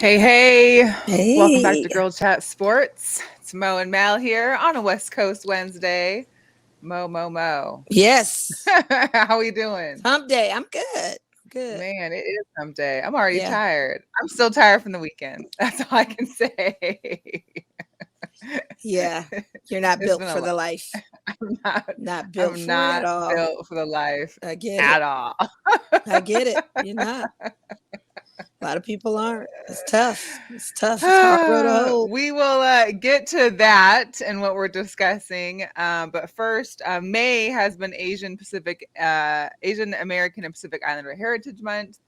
Hey. Welcome back Hey. to Girl Chat Sports. It's Mo and Mel here on a West Coast Wednesday. Mo. Yes. How we doing? Hump day. I'm good. Good. Man, it is hump day. I'm already Yeah. tired. I'm still tired from the weekend. That's all I can say. Yeah. You're not It's built been a for lot. the life. I'm not, Not built I'm for it at not all. built for the life I get it. at all. I get it. You're not. A lot of people aren't. It's tough. It's tough. It's a hard road to hoe. We will get to that and what we're discussing. But first, May has been Asian American and Pacific Islander Heritage Month,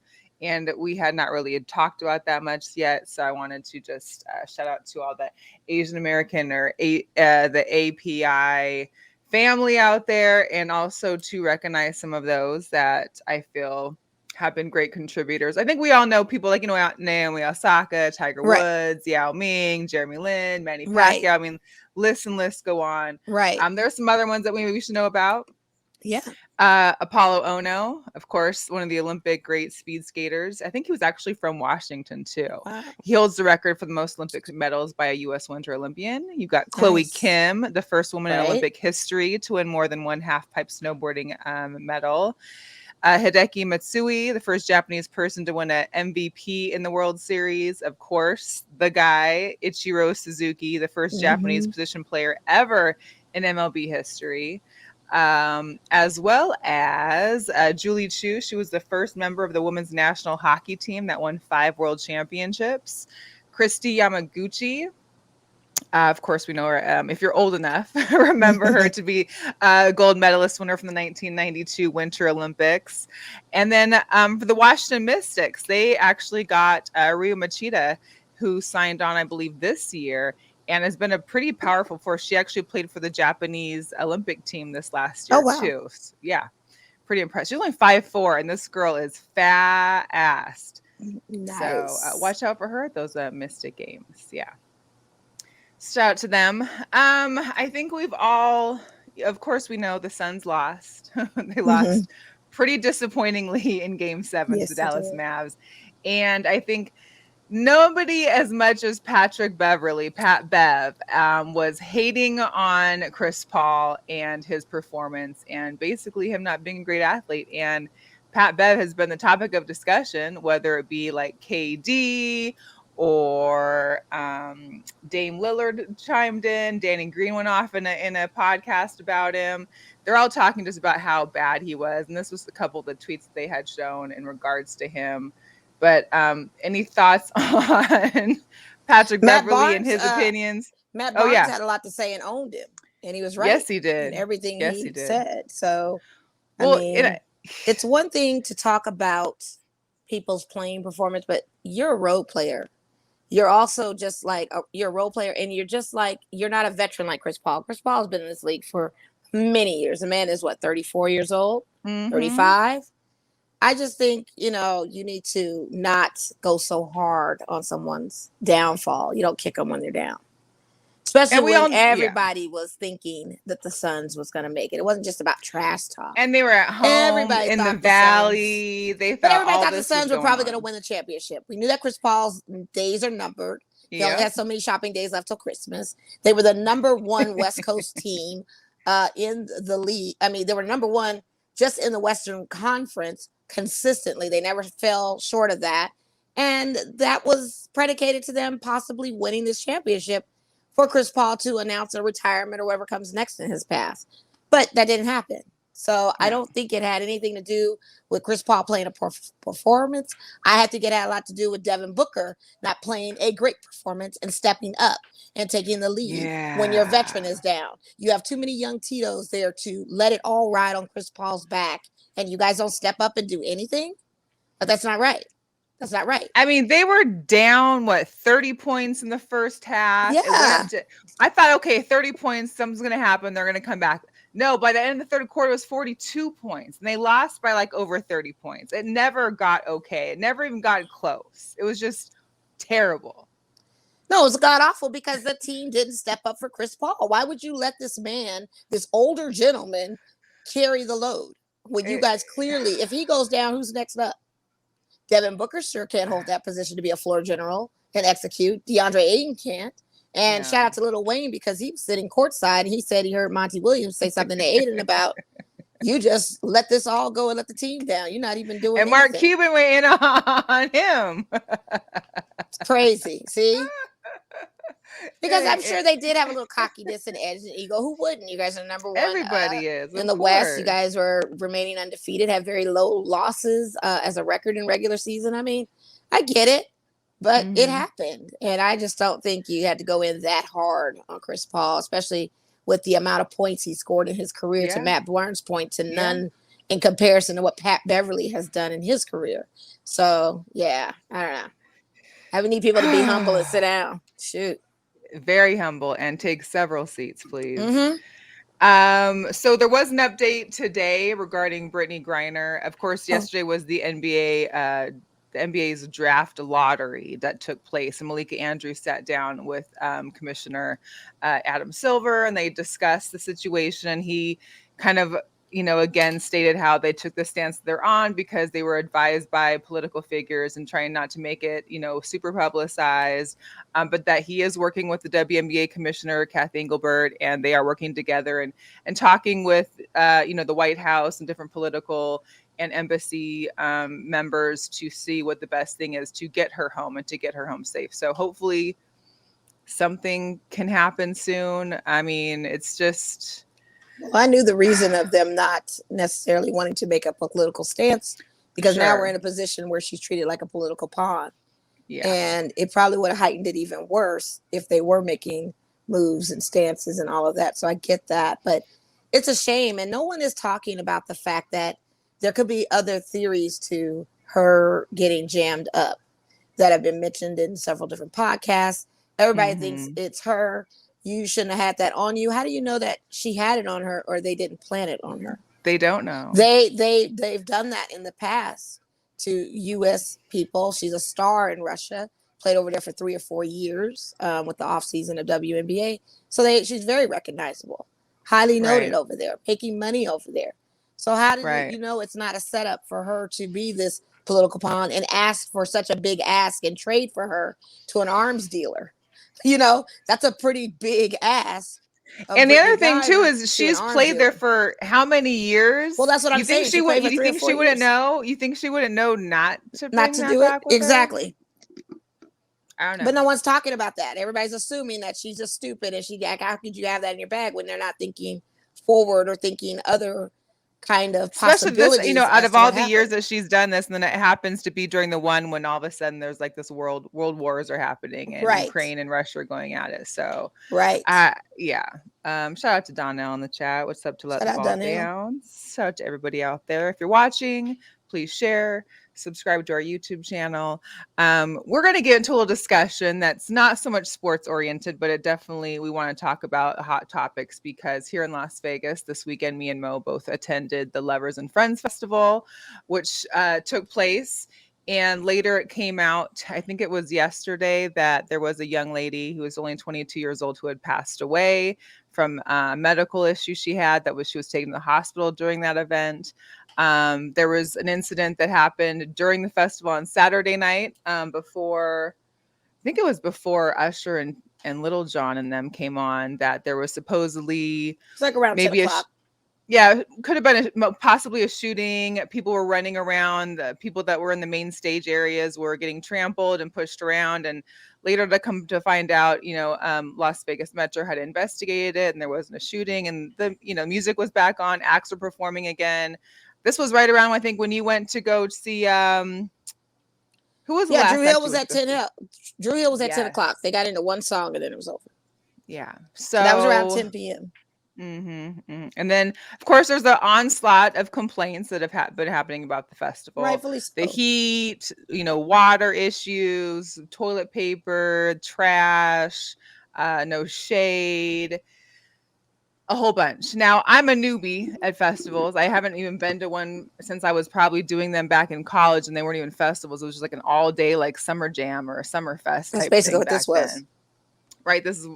and we had not really talked about that much yet. So I wanted to just shout out to all the Asian American or the AAPI family out there, and also to recognize some of those that I feel have been great contributors. I think we all know people like, Naomi Osaka, Tiger Right. Woods, Yao Ming, Jeremy Lin, Manny Right. Pacquiao. I mean, lists and lists go on. Right. There's some other ones that we should know about. Yeah. Apollo Ono, of course, one of the Olympic great speed skaters. I think he was actually from Washington too. Wow. He holds the record for the most Olympic medals by a U.S. Winter Olympian. You've got Chloe Nice. Kim, the first woman in Right. Olympic history to win more than one half-pipe snowboarding medal. Hideki Matsui, the first Japanese person to win an MVP in the World Series. Of course, the guy, Ichiro Suzuki, the first Japanese position player ever in MLB history. As well as Julie Chu. She was the first member of the women's national hockey team that won 5 world championships. Christy Yamaguchi, of course, we know her. If you're old enough, remember her to be a gold medalist winner from the 1992 Winter Olympics. And then for the Washington Mystics, they actually got Ryu Machida, who signed on, I believe, this year, and has been a pretty powerful force. She actually played for the Japanese Olympic team this last year, too. So, yeah, pretty impressive. She's only 5'4", and this girl is fast. Nice. So watch out for her at those Mystic games. Yeah. Shout out to them. I think we've all, of course, we know the Suns lost. They lost pretty disappointingly in Game 7 to the Dallas Mavs. And I think nobody as much as Pat Bev, was hating on Chris Paul and his performance and basically him not being a great athlete. And Pat Bev has been the topic of discussion, whether it be like KD or Dame Lillard chimed in. Danny Green went off in a podcast about him. They're all talking just about how bad he was. And this was a couple of the tweets that they had shown in regards to him. But any thoughts on Patrick Beverley and his opinions? Matt Barnes had a lot to say and owned him. And he was right. Yes, he did. In everything he did. Said. So, well, I mean, it's one thing to talk about people's playing performance, but you're a role player. You're also just like, you're a role player, and you're just like, you're not a veteran like Chris Paul. Chris Paul's been in this league for many years. The man is, 34 years old? 35? I just think, you need to not go so hard on someone's downfall. You don't kick them when they're down. Especially when everybody was thinking that the Suns was going to make it. It wasn't just about trash talk. And they were at home in the Valley. Everybody thought the Suns were probably going to win the championship. We knew that Chris Paul's days are numbered. He only had so many shopping days left till Christmas. They were the number one West Coast team in the league. I mean, they were number one just in the Western Conference consistently. They never fell short of that. And that was predicated to them possibly winning this championship for Chris Paul to announce a retirement or whatever comes next in his path. But that didn't happen. So I don't think it had anything to do with Chris Paul playing a performance. I think it had a lot to do with Devin Booker not playing a great performance and stepping up and taking the lead when your veteran is down. You have too many young Tito's there to let it all ride on Chris Paul's back, and you guys don't step up and do anything? But that's not right. That's not right. I mean, they were down, 30 points in the first half? Yeah. I thought, okay, 30 points, something's going to happen. They're going to come back. No, by the end of the third quarter, it was 42 points. And they lost by over 30 points. It never got okay. It never even got close. It was just terrible. No, it was god-awful because the team didn't step up for Chris Paul. Why would you let this man, this older gentleman, carry the load when you guys clearly, if he goes down, who's next up? Devin Booker sure can't hold that position to be a floor general and execute. DeAndre Ayton can't. And shout out to Lil Wayne because he was sitting courtside and he said he heard Monty Williams say something to Ayton about, you just let this all go and let the team down. You're not even doing anything. And Mark Cuban went in on him. It's crazy. See? Because I'm sure they did have a little cockiness and edge and ego. Who wouldn't? You guys are number one. Everybody is. In the West, you guys were remaining undefeated, have very low losses as a record in regular season. I mean, I get it, but it happened. And I just don't think you had to go in that hard on Chris Paul, especially with the amount of points he scored in his career to Matt Barnes' point to none in comparison to what Pat Beverly has done in his career. So, I don't know. I would need people to be humble and sit down. Shoot. Very humble and take several seats, please. Mm-hmm. So there was an update today regarding Brittney Griner. Of course, yesterday was the NBA's draft lottery that took place, and Malika Andrews sat down with Commissioner Adam Silver, and they discussed the situation. He kind of, again stated how they took the stance they're on because they were advised by political figures and trying not to make it, super publicized, but that he is working with the WNBA commissioner, Kathy Engelbert, and they are working together and talking with, the White House and different political and embassy members to see what the best thing is to get her home and to get her home safe. So hopefully something can happen soon. I mean, it's just... Well, I knew the reason of them not necessarily wanting to make a political stance because now we're in a position where she's treated like a political pawn. Yeah. And it probably would have heightened it even worse if they were making moves and stances and all of that. So I get that. But it's a shame. And no one is talking about the fact that there could be other theories to her getting jammed up that have been mentioned in several different podcasts. Everybody thinks it's her. You shouldn't have had that on you. How do you know that she had it on her or they didn't plant it on her? They don't know. They've done that in the past to U.S. people. She's a star in Russia, played over there for 3 or 4 years with the offseason of WNBA. So she's very recognizable, highly noted over there, making money over there. So how do you know it's not a setup for her to be this political pawn and ask for such a big ask and trade for her to an arms dealer? That's a pretty big ask. And the other thing too is she's played there for how many years? Well, that's what I'm saying. You think she wouldn't know? You think she wouldn't know not to do it? Exactly. I don't know. But no one's talking about that. Everybody's assuming that she's just stupid and how could you have that in your bag when they're not thinking forward or thinking other kind of possibilities. Especially this, out of all the years that she's done this, and then it happens to be during the one when all of a sudden there's like this world wars are happening and Ukraine and Russia are going at it. So shout out to Donnell in the chat. What's up to Let the Ball Down? Shout out to everybody out there. If you're watching, please share, subscribe to our YouTube channel. We're going to get into a little discussion that's not so much sports oriented, but it definitely, we want to talk about hot topics because here in Las Vegas this weekend, me and Mo both attended the Lovers and Friends Festival, which took place. And later it came out, I think it was yesterday, that there was a young lady who was only 22 years old who had passed away from a medical issue she had. She was taken to the hospital during that event. There was an incident that happened during the festival on Saturday night before Usher and Little John and them came on, that there was supposedly it's like around maybe 10 o'clock. Could have been possibly a shooting. People were running around. The people that were in the main stage areas were getting trampled and pushed around. And later to come to find out, Las Vegas Metro had investigated it and there wasn't a shooting. And the music was back on. Acts were performing again. This was right around, I think, when you went to go see who was the last? Drew Hill was at 10. Drew Hill was at 10 o'clock. They got into one song and then it was over. Yeah, so that was around 10 p.m. And then, of course, there's the onslaught of complaints that have been happening about the festival. Rightfully so. The heat, water issues, toilet paper, trash, no shade. A whole bunch. Now, I'm a newbie at festivals. I haven't even been to one since I was probably doing them back in college, and they weren't even festivals. It was just like an all-day like summer jam or a summer fest. That's basically what this was. Right. This is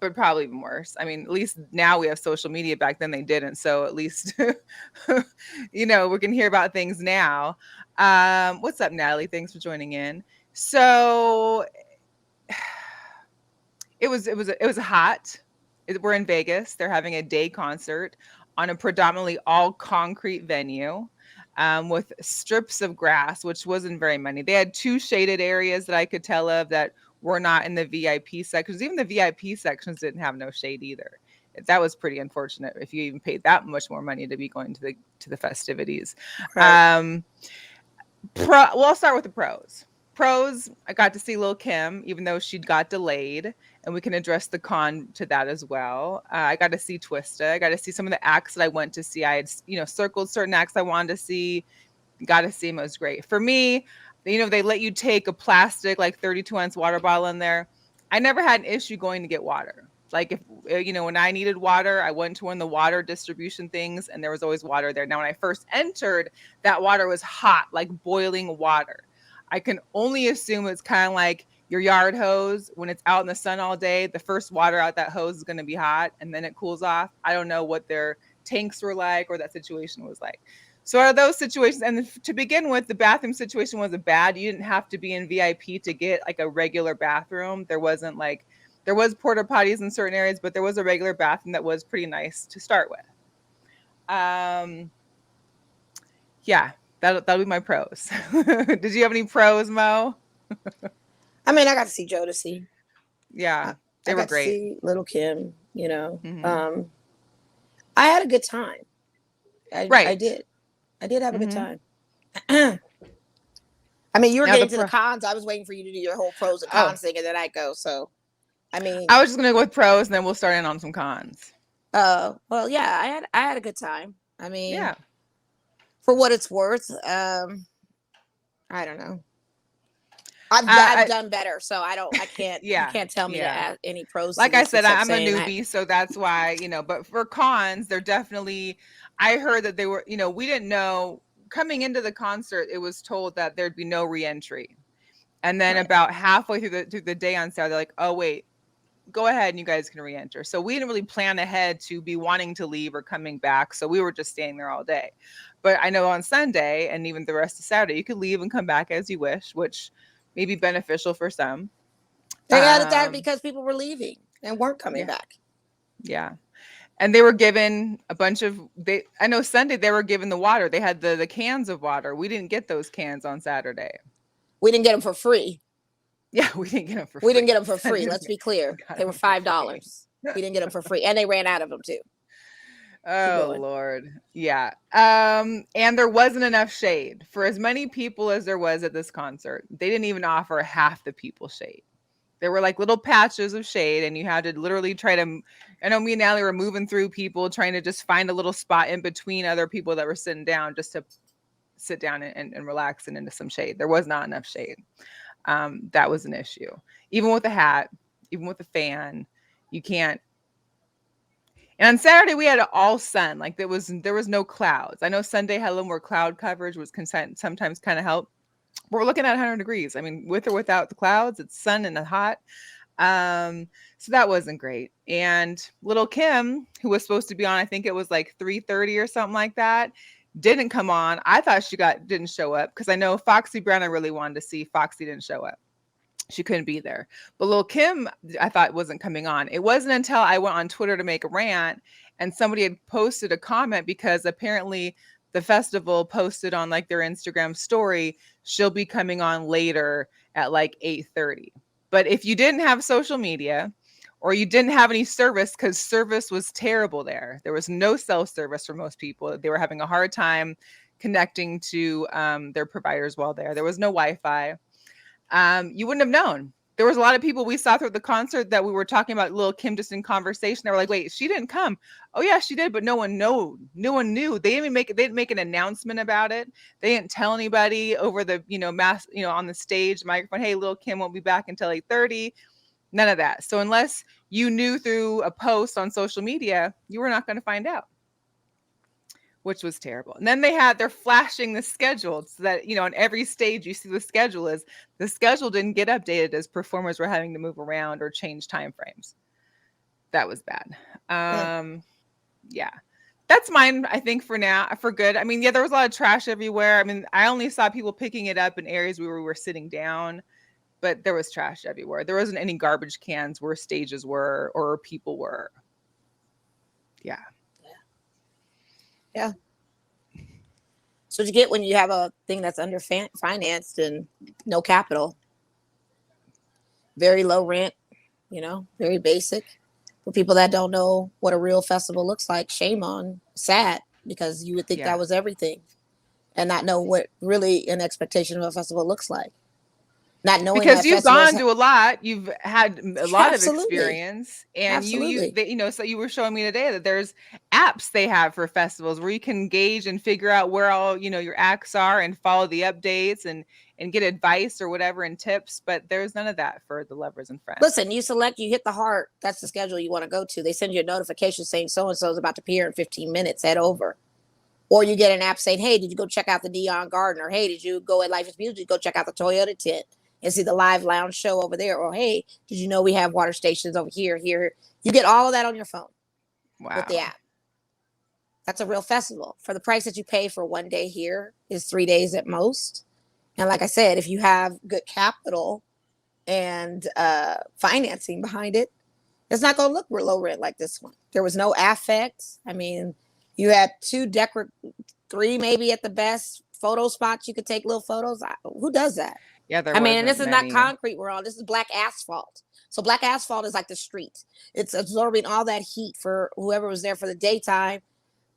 but probably even worse. I mean, at least now we have social media. Back then they didn't. So at least, we can hear about things now. What's up, Natalie? Thanks for joining in. So it was hot. We're in Vegas. They're having a day concert on a predominantly all concrete venue. With strips of grass, which wasn't very many. They had 2 shaded areas that I could tell of that were not in the VIP sections. Even the VIP sections didn't have no shade either. That was pretty unfortunate if you even paid that much more money to be going to the festivities. Right. I'll start with the pros. Pros, I got to see Lil' Kim, even though she got delayed, and we can address the con to that as well. I got to see Twista. I got to see some of the acts that I went to see. I had, circled certain acts I wanted to see. Got to see them. It was great. For me, they let you take a plastic, like 32-ounce water bottle in there. I never had an issue going to get water. Like if, when I needed water, I went to one of the water distribution things and there was always water there. Now, when I first entered, that water was hot, like boiling water. I can only assume it's kind of like your yard hose. When it's out in the sun all day, the first water out that hose is going to be hot and then it cools off. I don't know what their tanks were like or that situation was like. So are those situations, and to begin with, the bathroom situation wasn't bad. You didn't have to be in VIP to get like a regular bathroom. There was porta potties in certain areas, but there was a regular bathroom that was pretty nice to start with. Yeah, that'll be my pros. Did you have any pros, Mo? I mean, I got to see Jodeci. Yeah, they were great. To see Lil' Kim, Mm-hmm. I had a good time. I did. I did have a good time. I mean, you were getting to the cons. I was waiting for you to do your whole pros and cons thing, and then I'd go. So, I mean, I was just gonna go with pros, and then we'll start in on some cons. Well, yeah, I had a good time. I mean, yeah, for what it's worth, I don't know. I've done better, so I can't. You can't tell me to add any pros. Like I said, I'm a newbie, so that's why But for cons, they're definitely. I heard that they were. We didn't know coming into the concert. It was told that there'd be no re-entry, and then about halfway through the day on Saturday, they're like, "Oh wait, go ahead and you guys can re-enter." So we didn't really plan ahead to be wanting to leave or coming back. So we were just staying there all day. But I know on Sunday and even the rest of Saturday, you could leave and come back as you wish, which may be beneficial for some. They added that because people were leaving and weren't coming back. Yeah. And they were given a bunch of, I know Sunday they were given the water. They had the cans of water. We didn't get those cans on Saturday. We didn't get them for free. Yeah, we didn't get them for free. We didn't get them for free. Let's be clear. They were $5. We didn't get them for free. And they ran out of them too. Oh, Lord. Yeah. And there wasn't enough shade for as many people as there was at this concert. They didn't even offer half the people shade. There were like little patches of shade and you had to literally try to, I know me and Allie were moving through people trying to just find a little spot in between other people that were sitting down just to sit down and relax and into some shade. There was not enough shade. That was an issue. Even with a hat, even with a fan, you can't. And on Saturday we had all sun. Like there was no clouds. I know Sunday had a little more cloud coverage, which can sometimes kind of help. But we're looking at 100 degrees. I mean, with or without the clouds, it's sun and hot. So that wasn't great. And Lil' Kim, who was supposed to be on, I think it was like 3:30 or something like that, didn't come on. I thought she didn't show up because I know Foxy Brown I really wanted to see. Foxy didn't show up. She couldn't be there. But Lil' Kim, I thought wasn't coming on. It wasn't until I went on Twitter to make a rant and somebody had posted a comment because apparently the festival posted on like their Instagram story, she'll be coming on later at like 8:30. But if you didn't have social media or you didn't have any service, because service was terrible there was no cell service for most people. They were having a hard time connecting to their providers while there was no Wi-Fi. You wouldn't have known. There was a lot of people we saw through the concert that we were talking about Lil' Kim just in conversation. They were like, wait, she didn't come. Oh yeah, she did, but no one knew. They didn't make an announcement about it. They didn't tell anybody over the, mass, on the stage microphone, hey, Lil' Kim won't be back until 8:30. None of that. So unless you knew through a post on social media, you were not going to find out, which was terrible. And then they're flashing the schedule so that, on every stage you see the schedule didn't get updated as performers were having to move around or change time frames. That was bad. Yeah. That's mine, I think, for now, for good. I mean, yeah, there was a lot of trash everywhere. I mean, I only saw people picking it up in areas where we were sitting down, but there was trash everywhere. There wasn't any garbage cans where stages were or people were. Yeah. Yeah. So what you get when you have a thing that's under financed and no capital. Very low rent, very basic. For people that don't know what a real festival looks like, shame on, sad, because you would think that was everything and not know what really an expectation of a festival looks like. Not knowing because that you've gone to a lot, you've had a lot of experience, and so you were showing me today that there's apps they have for festivals where you can gauge and figure out where all your acts are and follow the updates and get advice or whatever and tips, but there's none of that for the Lovers and Friends. Listen, you hit the heart, that's the schedule you want to go to. They send you a notification saying so and so is about to appear in 15 minutes, head over. Or you get an app saying, hey, did you go check out the Neon Garden? Or hey, did you go at Life is Music, go check out the Toyota tent and see the live lounge show over there? Or hey, did you know we have water stations over here? You get all of that on your phone. With the app. That's a real festival. For the price that you pay for one day here is 3 days at most. And like I said, if you have good capital and financing behind it, it's not going to look low rent like this one. There was no affect. I mean, you had 3 maybe at the best photo spots. You could take little photos. Who does that? Yeah, and this is not concrete we're on. This is black asphalt. So black asphalt is like the street. It's absorbing all that heat for whoever was there for the daytime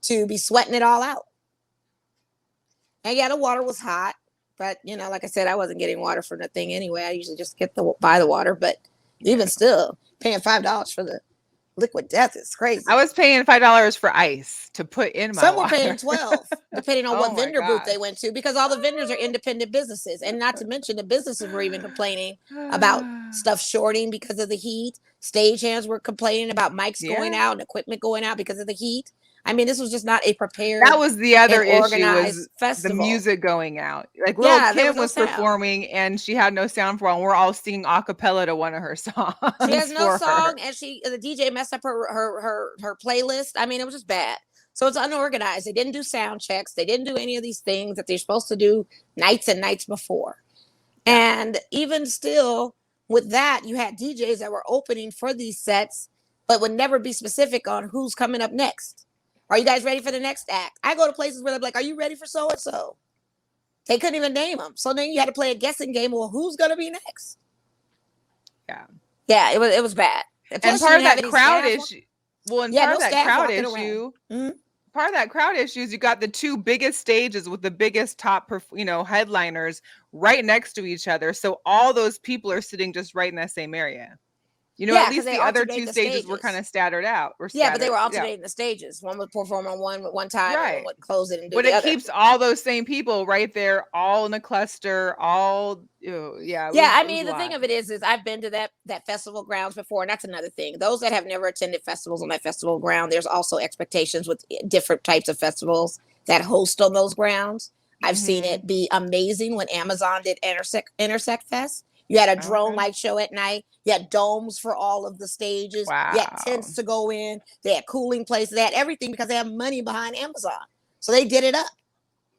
to be sweating it all out. And yeah, the water was hot. But, like I said, I wasn't getting water for nothing anyway. I usually just buy the water. But even still, paying $5 for the liquid death is crazy. I was paying $5 for ice to put in my water. Some were paying $12, depending on what vendor booth they went to, because all the vendors are independent businesses. And not to mention the businesses were even complaining about stuff shorting because of the heat. Stagehands were complaining about mics going out and equipment going out because of the heat. I mean, this was just not a prepared. That was the other issue, was festival. The music going out. Like Lil Kim was performing and she had no sound for a while. We're all singing a cappella to one of her songs. She has no song, and the DJ messed up her playlist. I mean, it was just bad. So it's unorganized. They didn't do sound checks. They didn't do any of these things that they're supposed to do nights and nights before. And even still, with that, you had DJs that were opening for these sets, but would never be specific on who's coming up next. Are you guys ready for the next act? I go to places where they're like, are you ready for so-and-so? They couldn't even name them. So then you had to play a guessing game. Well, who's going to be next? Yeah. Yeah, it was bad. And part of that crowd issue. Well, and part of that crowd issue, part of that crowd issue is you got the 2 biggest stages with the biggest top, headliners right next to each other. So all those people are sitting just right in that same area. At least the other 2 stages were kind of scattered out. But they were alternating the stages. One would perform on one time, and one would close it and do the other. But it keeps all those same people right there, all in a cluster, all, I mean, the thing of it is I've been to that festival grounds before, and that's another thing. Those that have never attended festivals on that festival ground, there's also expectations with different types of festivals that host on those grounds. I've seen it be amazing when Amazon did Intersect Fest. You had a drone light show at night. You had domes for all of the stages. Wow. You had tents to go in. They had cooling places. They had everything because they have money behind Amazon. So they did it up.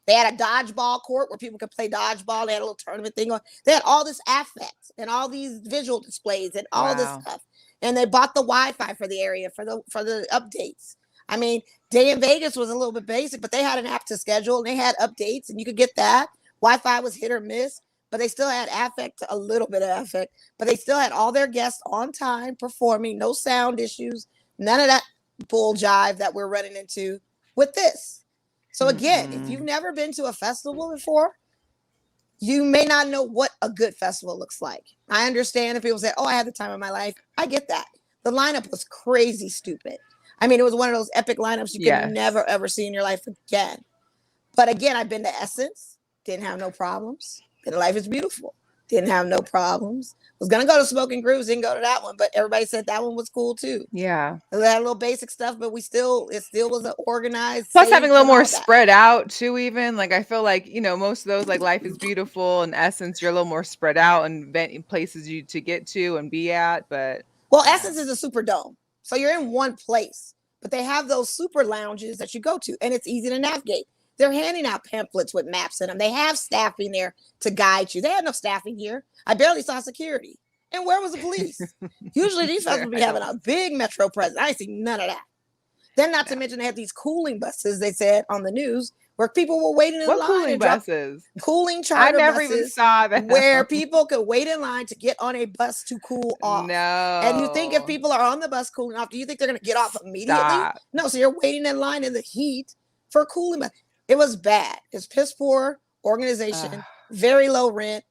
They had a dodgeball court where people could play dodgeball. They had a little tournament thing on. They had all this affect and all these visual displays and all this stuff. And they bought the Wi-Fi for the area for the updates. I mean, Day in Vegas was a little bit basic, but they had an app to schedule and they had updates and you could get that. Wi-Fi was hit or miss. But they still had a little bit of affect, but they still had all their guests on time performing, no sound issues, none of that bull jive that we're running into with this. So again, if you've never been to a festival before, you may not know what a good festival looks like. I understand if people say, I had the time of my life. I get that. The lineup was crazy stupid. I mean, it was one of those epic lineups you could never, ever see in your life again. But again, I've been to Essence, didn't have no problems. Life is Beautiful. Didn't have no problems. Was going to go to Smoking Grooves, didn't go to that one, but everybody said that one was cool too. Yeah. It had a little basic stuff, but it still was an organized. Plus having a little more spread out too, even. Like I feel like, most of those like Life is Beautiful and Essence, you're a little more spread out and places you to get to and be at. But Essence is a super dome. So you're in one place, but they have those super lounges that you go to, and it's easy to navigate. They're handing out pamphlets with maps in them. They have staffing there to guide you. They had no staffing here. I barely saw security. And where was the police? Usually these festivals be having a big metro presence. I ain't seen none of that. Then not to mention they had these cooling buses, they said on the news, where people were waiting in line. Cooling buses? Cooling charter buses. I never even saw that. Where people could wait in line to get on a bus to cool off. No. And you think if people are on the bus cooling off, do you think they're going to get off immediately? Stop. No, so you're waiting in line in the heat for cooling bus. It was bad. It's piss poor organization, very low rent.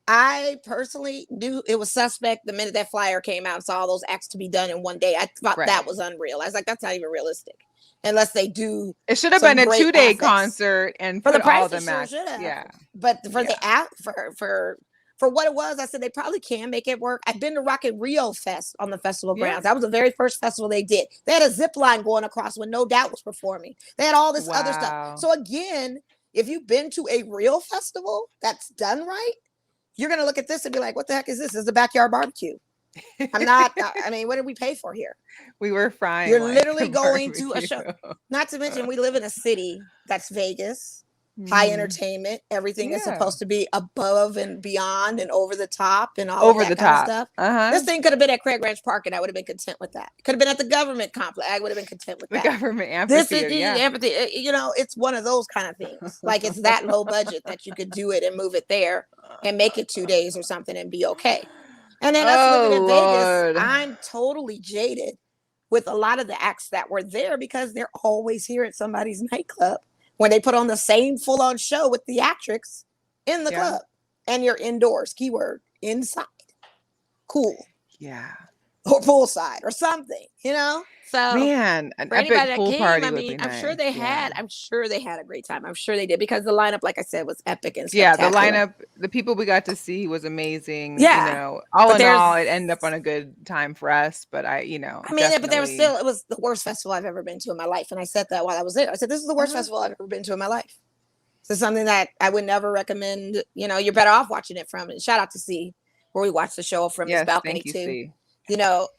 I personally knew it was suspect the minute that flyer came out and saw all those acts to be done in one day. I thought that was unreal. I was like, that's not even realistic. Unless they do. It should have been a 2-day concert and for put the price all the matches. Yeah. But for the app, for what it was, I said they probably can make it work. I've been to Rock in Rio Fest on the festival grounds. That was the very first festival they did. They had a zip line going across when No Doubt was performing. They had all this other stuff. So again, if you've been to a real festival that's done right, you're going to look at this and be like, what the heck is this? This is a backyard barbecue. I mean, what did we pay for here? We were frying. You're literally going to a show. Not to mention, we live in a city that's Vegas, high entertainment. Everything is supposed to be above and beyond and over the top and all of that kind of stuff. This thing could have been at Craig Ranch Park and I would have been content with that. Could have been at the government complex. I would have been content with that. The government amphitheater. You know, it's one of those kind of things. Like it's that low budget that you could do it and move it there and make it 2 days or something and be okay. And then us living in Vegas, I'm totally jaded with a lot of the acts that were there because they're always here at somebody's nightclub when they put on the same full-on show with theatrics in the club. And you're indoors, keyword, inside. Cool. Yeah. Or poolside or something, you know? So man, an epic pool party would be nice. I'm sure they had a great time. I'm sure they did because the lineup, like I said, was epic and spectacular. Yeah, the lineup, the people we got to see was amazing. Yeah. You know, all in all, it ended up on a good time for us. But it was the worst festival I've ever been to in my life. And I said that while I was there. I said, this is the worst festival I've ever been to in my life. So something that I would never recommend. You know, you're better off watching it from. And shout out to C, where we watched the show from his balcony too. C. You know,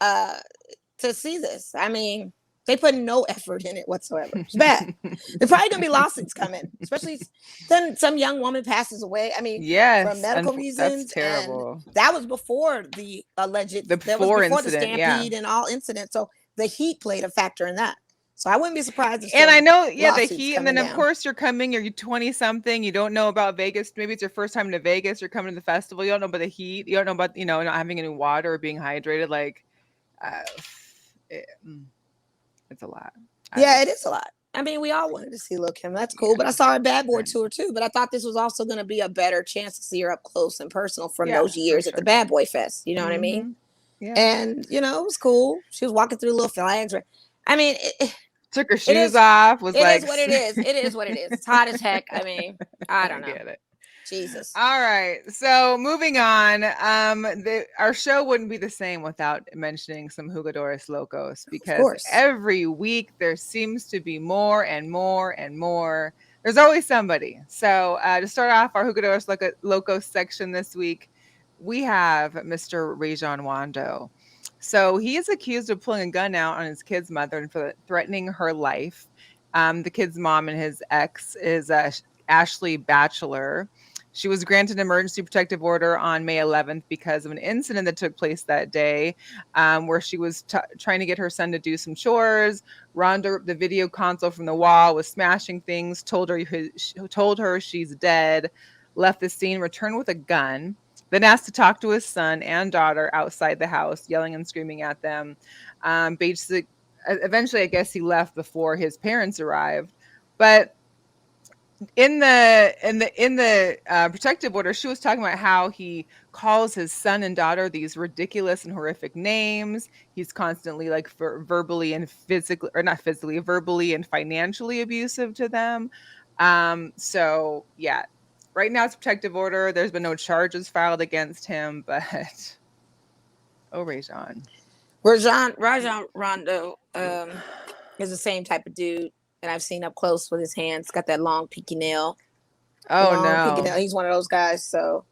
to see this. I mean, they put no effort in it whatsoever. It's bad. There's probably gonna be lawsuits coming, especially then some young woman passes away. I mean, for medical reasons. That's terrible. And that was before the alleged the stampede and all incidents. So the heat played a factor in that. So I wouldn't be surprised. And I know, the heat, and then of course you're 20 something. You don't know about Vegas. Maybe it's your first time to Vegas. You're coming to the festival. You don't know about the heat. You don't know about not having any water or being hydrated. Like. It's a lot. It is a lot. I mean, we all wanted to see Lil' Kim. That's cool. But I saw her Bad Boy tour too. But I thought this was also going to be a better chance to see her up close and personal from those years at the Bad Boy Fest. You know what I mean? Yeah. And it was cool. She was walking through little flags. I mean, took her shoes off. It is what it is. It is what it is. It's hot as heck. I mean, I don't know. Get it. Jesus. All right. So moving on, our show wouldn't be the same without mentioning some Jugadores Locos because every week there seems to be more and more and more. There's always somebody. So to start off our Jugadores Locos section this week, we have Mr. Rajon Rondo. So he is accused of pulling a gun out on his kid's mother and for threatening her life. The kid's mom and his ex is Ashley Batchelor. She was granted an emergency protective order on May 11th because of an incident that took place that day where she was trying to get her son to do some chores. Rondo ripped the video console from the wall, was smashing things, told her she's dead, left the scene, returned with a gun, then asked to talk to his son and daughter outside the house, yelling and screaming at them. Eventually, I guess he left before his parents arrived. But in the protective order, she was talking about how he calls his son and daughter these ridiculous and horrific names. He's constantly like verbally and verbally and financially abusive to them. So yeah, right now it's protective order. There's been no charges filed against him, but Rajon Rondo is the same type of dude. And I've seen up close with his hands. Got that long pinky nail. Oh, no. He's one of those guys. So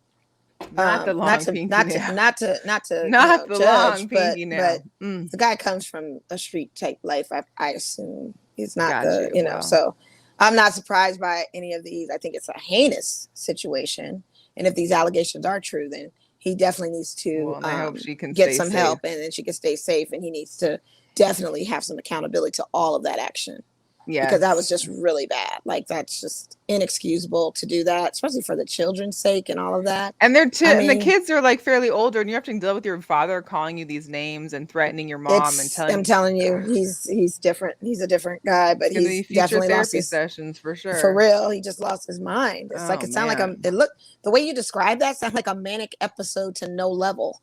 Not the long pinky nail. Not the long pinky but, nail. But the guy comes from a street type life. I assume he's not Well. So I'm not surprised by any of these. I think it's a heinous situation, and if these allegations are true, then he definitely needs to I hope she can get some safe. help, and then she can stay safe, and he needs to definitely have some accountability to all of that action. Yeah, because that was just really bad. Like, that's just inexcusable to do that, especially for the children's sake and all of that. And and the kids are like fairly older, and you have to deal with your father calling you these names and threatening your mom and telling. I'm telling you, he's different. He's a different guy, but he's definitely lost his sessions for sure. For real, he just lost his mind. It's it sounded like the way you described that sounded like a manic episode to no level,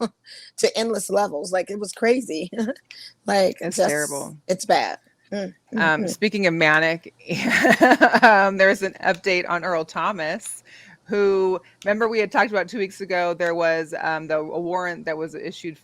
to endless levels. Like, it was crazy. Like, it's terrible. It's bad. Speaking of manic, there's an update on Earl Thomas, who, remember we had talked about 2 weeks ago, there was a warrant that was issued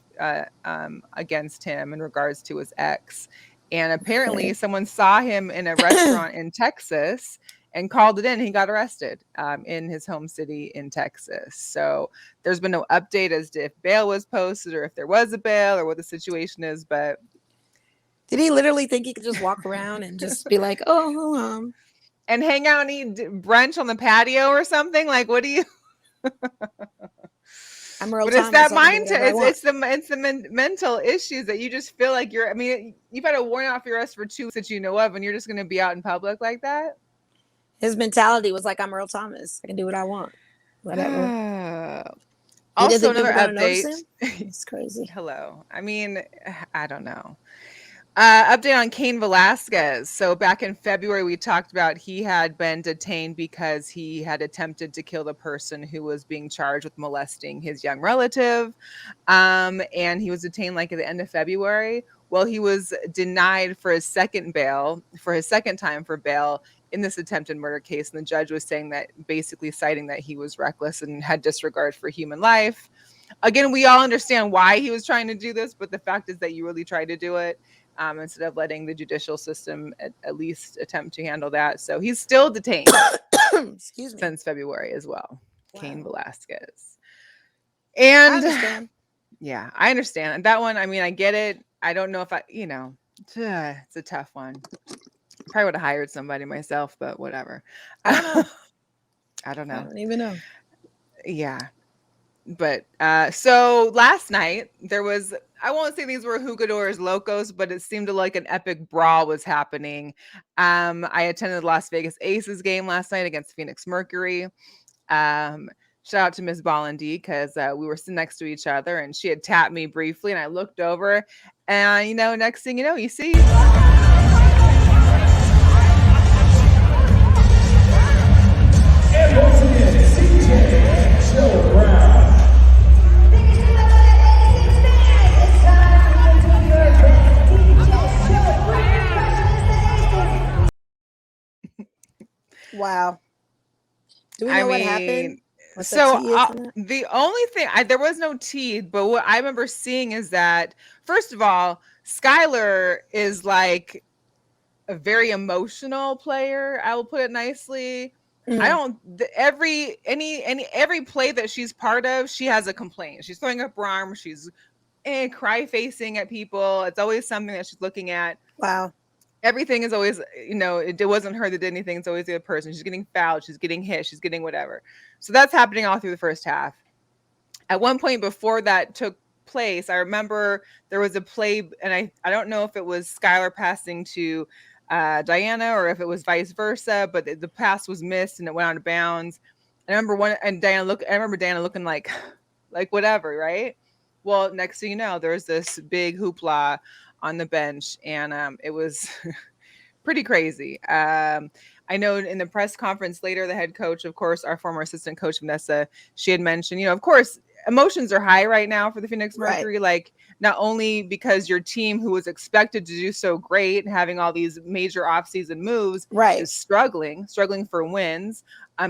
against him in regards to his ex. And apparently someone saw him in a restaurant in Texas and called it in. He got arrested in his home city in Texas. So there's been no update as to if bail was posted or if there was a bail or what the situation is, but did he literally think he could just walk around and just be like, and hang out and eat brunch on the patio or something? Like, what do you? I'm Earl but Thomas, it's that it's the mental issues that you just feel like you're. I mean, you've had a warrant off your arrest for 2 weeks that you know of, and you're just going to be out in public like that. His mentality was like, I'm Earl Thomas. I can do what I want. Whatever. Also, another update. It's crazy. Hello. I mean, I don't know. Update on Cain Velasquez. So back in February, we talked about he had been detained because he had attempted to kill the person who was being charged with molesting his young relative. And he was detained like at the end of February. Well, he was denied for his second time for bail in this attempted murder case. And the judge was saying that, basically citing that he was reckless and had disregard for human life. Again, we all understand why he was trying to do this, but the fact is that you really tried to do it. Instead of letting the judicial system at least attempt to handle that. So he's still detained since February as well. Wow. Cain Velasquez. And I understand. Yeah, I understand. And that one, I mean, I get it. I don't know if it's a tough one. Probably would have hired somebody myself, but whatever. I don't know. I don't even know. Yeah. But so last night there was, I won't say these were Jugadores Locos, but it seemed like an epic brawl was happening. I attended the Las Vegas Aces game last night against Phoenix Mercury. Shout out to Miss Bollandy because we were sitting next to each other and she had tapped me briefly and I looked over and, next thing you know, you see. Wow. Do we know what happened? So the only thing, there was no tea, but what I remember seeing is that, first of all, Skylar is like a very emotional player. I will put it nicely. Every play that she's part of, she has a complaint. She's throwing up her arms. She's cry facing at people. It's always something that she's looking at. Wow. Everything is always, it wasn't her that did anything. It's always the other person. She's getting fouled. She's getting hit. She's getting whatever. So that's happening all through the first half. At one point before that took place, I remember there was a play, and I don't know if it was Skylar passing to Diana or if it was vice versa, but the pass was missed and it went out of bounds. I remember Diana looking like whatever, right? Well, next thing you know, there's this big hoopla on the bench, and it was pretty crazy. I know in the press conference later, the head coach, of course, our former assistant coach, Vanessa, she had mentioned, of course, emotions are high right now for the Phoenix Mercury. Right. Like, not only because your team, who was expected to do so great and having all these major offseason moves, right, is struggling for wins,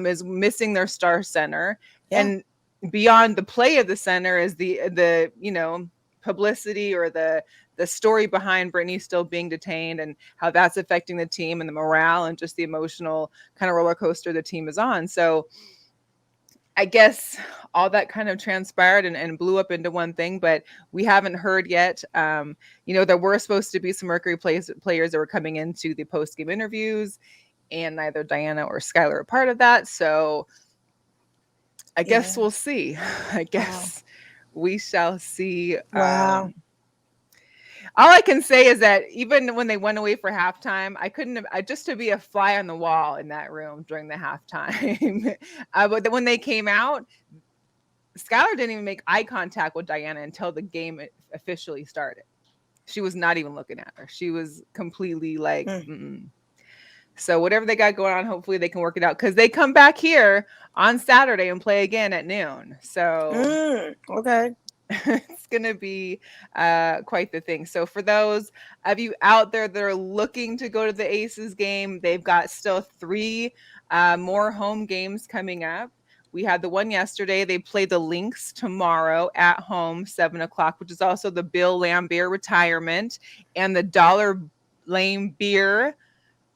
is missing their star center. Yeah. And beyond the play of the center is the publicity or the story behind Brittney still being detained and how that's affecting the team and the morale and just the emotional kind of roller coaster the team is on. So I guess all that kind of transpired and blew up into one thing, but we haven't heard yet. There were supposed to be some Mercury players that were coming into the post-game interviews, and neither Diana or Skylar are part of that. So I guess we'll see. I guess we shall see. Wow. All I can say is that even when they went away for halftime, just to be a fly on the wall in that room during the halftime. But when they came out, Skylar didn't even make eye contact with Diana until the game officially started. She was not even looking at her. She was completely like, mm-mm. So whatever they got going on, hopefully they can work it out, because they come back here on Saturday and play again at noon. So okay. It's going to be quite the thing. So for those of you out there that are looking to go to the Aces game, they've got still 3 more home games coming up. We had the one yesterday. They play the Lynx tomorrow at home, 7 o'clock, which is also the Bill Laimbeer retirement and the Dollar Lane beer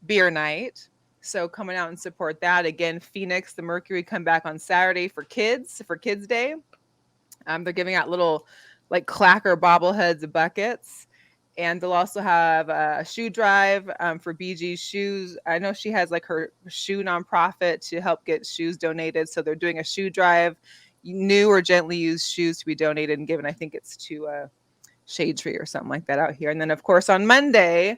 night. So coming out and support that. Again, Phoenix, the Mercury come back on Saturday for Kids Day. They're giving out little like clacker bobbleheads of buckets. And they'll also have a shoe drive for BG's shoes. I know she has like her shoe nonprofit to help get shoes donated. So they're doing a shoe drive, new or gently used shoes to be donated and given. I think it's to Shade Tree or something like that out here. And then, of course, on Monday,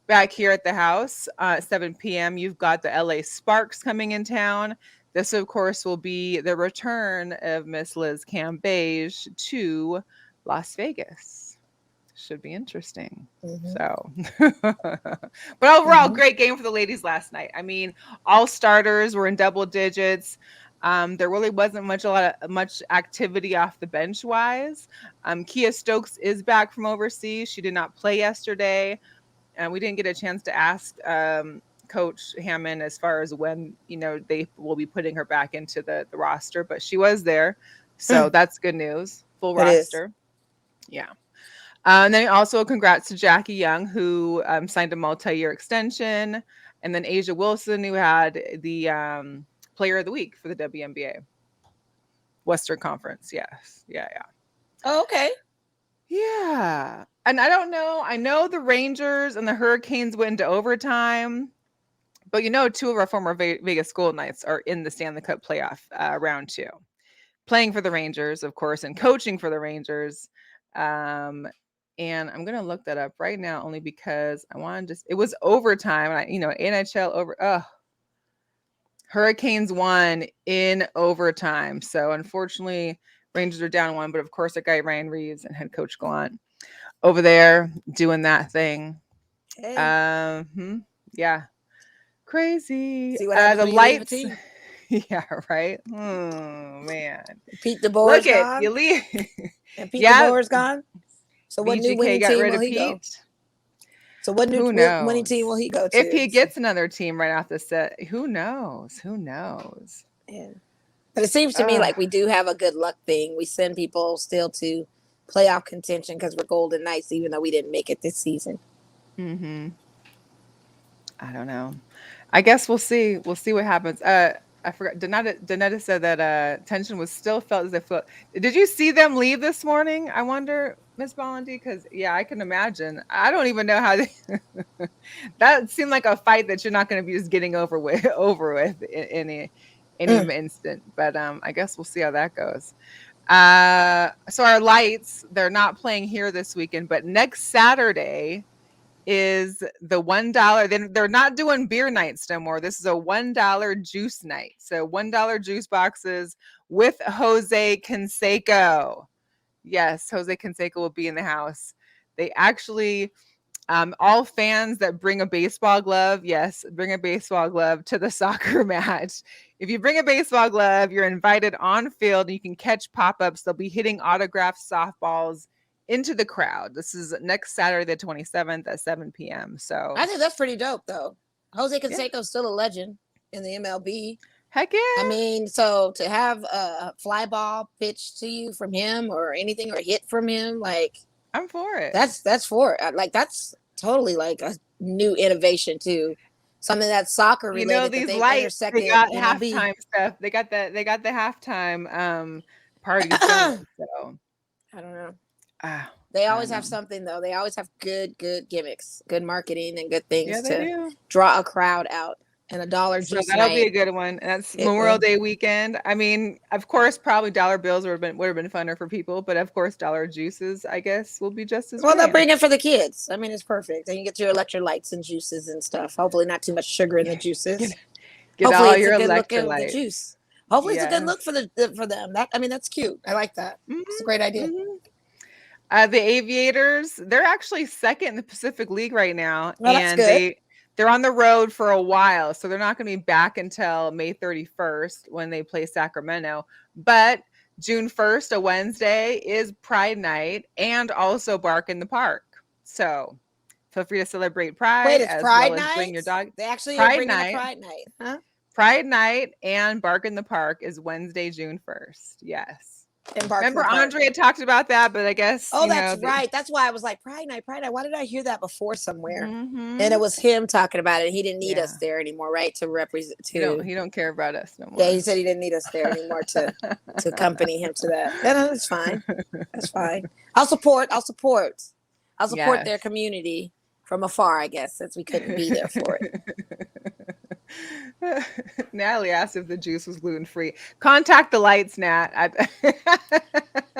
back here at the house at 7 p.m., you've got the LA Sparks coming in town. This, of course, will be the return of Miss Liz Cambage to Las Vegas. Should be interesting. So, but overall, great game for the ladies last night. I mean, all starters were in double digits. There really wasn't much activity off the bench wise. Kia Stokes is back from overseas. She did not play yesterday, and we didn't get a chance to ask Coach Hammond as far as when they will be putting her back into the roster, but she was there, so that's good news. Full roster. Yeah. And then also congrats to Jackie Young, who signed a multi-year extension, and then Asia Wilson, who had the Player of the Week for the WNBA Western Conference. Yes. Yeah. Oh, okay. Yeah. And I don't know. I know the Rangers and the Hurricanes went into overtime, but 2 of our former Vegas Golden Knights are in the Stanley Cup playoff round 2, playing for the Rangers, of course, and coaching for the Rangers. And I'm going to look that up right now only because I want to it was overtime. And NHL over. Hurricanes won in overtime. So unfortunately, Rangers are down 1, but of course, our guy Ryan Reeves and head coach Gallant over there doing that thing. Hey. Yeah. Crazy. See what happens the when lights. You leave a team. Yeah, right. Oh man. Pete DeBoer's gone. You leave. And Pete DeBoer's gone. So what new winning team will he go? So what new winning team will he go to? If he gets another team right off the set, who knows? Yeah. But it seems to me like we do have a good luck thing. We send people still to playoff contention because we're Golden Knights, even though we didn't make it this season. I don't know. I guess we'll see. We'll see what happens. I forgot. Donetta said that tension was still felt as if. Did you see them leave this morning? I wonder, Miss Bollandy, because I can imagine. I don't even know how they. That seemed like a fight that you're not going to be just getting over with in any instant. But I guess we'll see how that goes. So our Lights, they're not playing here this weekend, but next Saturday is the $1. Then they're not doing beer nights no more. This is a $1 juice night. So $1 juice boxes with Jose Canseco. Yes, Jose Canseco will be in the house. They actually, all fans that bring a baseball glove, yes, bring a baseball glove to the soccer match. If you bring a baseball glove, you're invited on field. You can catch pop-ups. They'll be hitting autographed softballs into the crowd. This is next Saturday, the 27th at 7 p.m. So I think that's pretty dope, though. Jose Canseco is still a legend in the MLB. Heck yeah. I mean, so to have a fly ball pitched to you from him or anything or hit from him, like I'm for it. That's for it. Like that's totally like a new innovation too. something that's soccer related. These that lights, intersected they got MLB. halftime stuff. They got the halftime parties going. So I don't know. They always have something though. They always have good gimmicks, good marketing, and good things to draw a crowd out. And a dollar juice that'll night. be a good one. And that's Memorial Day weekend. I mean, of course, probably dollar bills would have been funner for people, but of course, dollar juices, I guess, will be just as well. They'll bring it for the kids. I mean, it's perfect. Then you get your electrolytes and juices and stuff. Hopefully, not too much sugar in the juices. Get hopefully, all it's your a good look at electrolytes. the juice. Hopefully, it's a good look for them. That's cute. I like that. It's a great idea. The Aviators, they're actually second in the Pacific League right now, that's good. They're on the road for a while, so they're not going to be back until May 31st when they play Sacramento. But June 1st, a Wednesday, is Pride Night and also Bark in the Park. So feel free to celebrate Pride. Wait, it's Pride well Night? As bring your dog. They actually are bringing a Pride Night, huh? Pride Night and Bark in the Park is Wednesday, June 1st. Yes. Remember, Andre had talked about that, but I guess. Oh, that's right. That's why I was like, Pride Night. Why did I hear that before somewhere? And it was him talking about it. He didn't need us there anymore, right? To represent. He don't care about us no more. Yeah, he said he didn't need us there anymore to accompany him to that. That's fine. That's fine. I'll support their community from afar, I guess, since we couldn't be there for it. Natalie asked if the juice was gluten-free. Contact the lights, Nat.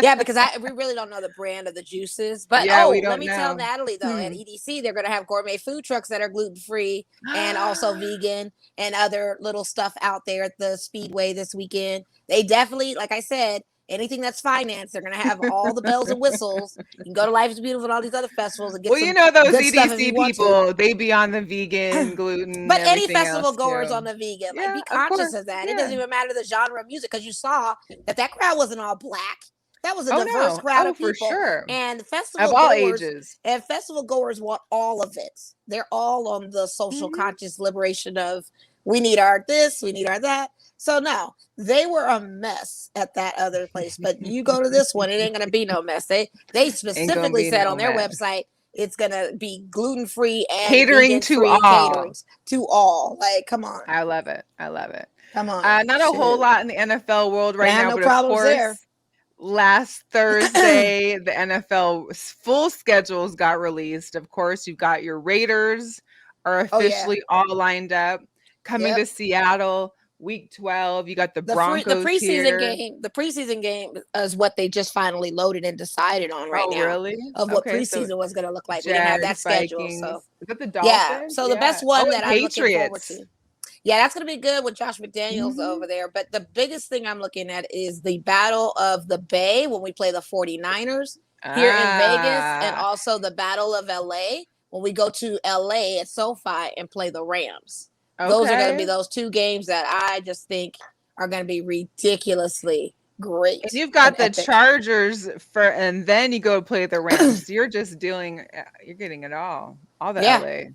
Yeah, because we really don't know the brand of the juices. But let me tell Natalie though, at EDC they're going to have gourmet food trucks that are gluten-free and also vegan and other little stuff out there at the Speedway this weekend. They definitely, like I said, anything that's financed, they're going to have all the bells and whistles. You can go to Life is Beautiful and all these other festivals and get those EDC people, they be on the vegan, gluten, but any festival goers on the vegan, like be conscious of that. It doesn't even matter the genre of music, because you saw that crowd wasn't all black. That was a diverse crowd of people, for sure. And festival of all goers, ages. And festival goers want all of it. They're all on the social conscious liberation of we need our this, we need our that. So no, they were a mess at that other place, but you go to this one, it ain't gonna be no mess. They specifically said on their website it's gonna be gluten-free and catering to all. Caterings to all. Like, come on. I love it. Come on. Not a whole lot in the NFL world right now, no but problems of course, there. Last Thursday, the NFL full schedules got released. Of course, you've got your Raiders are officially all lined up coming to Seattle. Week 12, you got the Broncos the preseason here. game. The preseason game is what they just finally loaded and decided on now. Really? Of what preseason was going to look like. Jags, we didn't have that schedule. Vikings. So is that the Dolphins? Yeah. So the best one that I'm looking forward to. Yeah, that's going to be good with Josh McDaniels over there. But the biggest thing I'm looking at is the Battle of the Bay when we play the 49ers here in Vegas, and also the Battle of LA when we go to LA at SoFi and play the Rams. Those are going to be those two games that I just think are going to be ridiculously great. And you've got the Chargers and then you go play the Rams. You're getting it all the LA.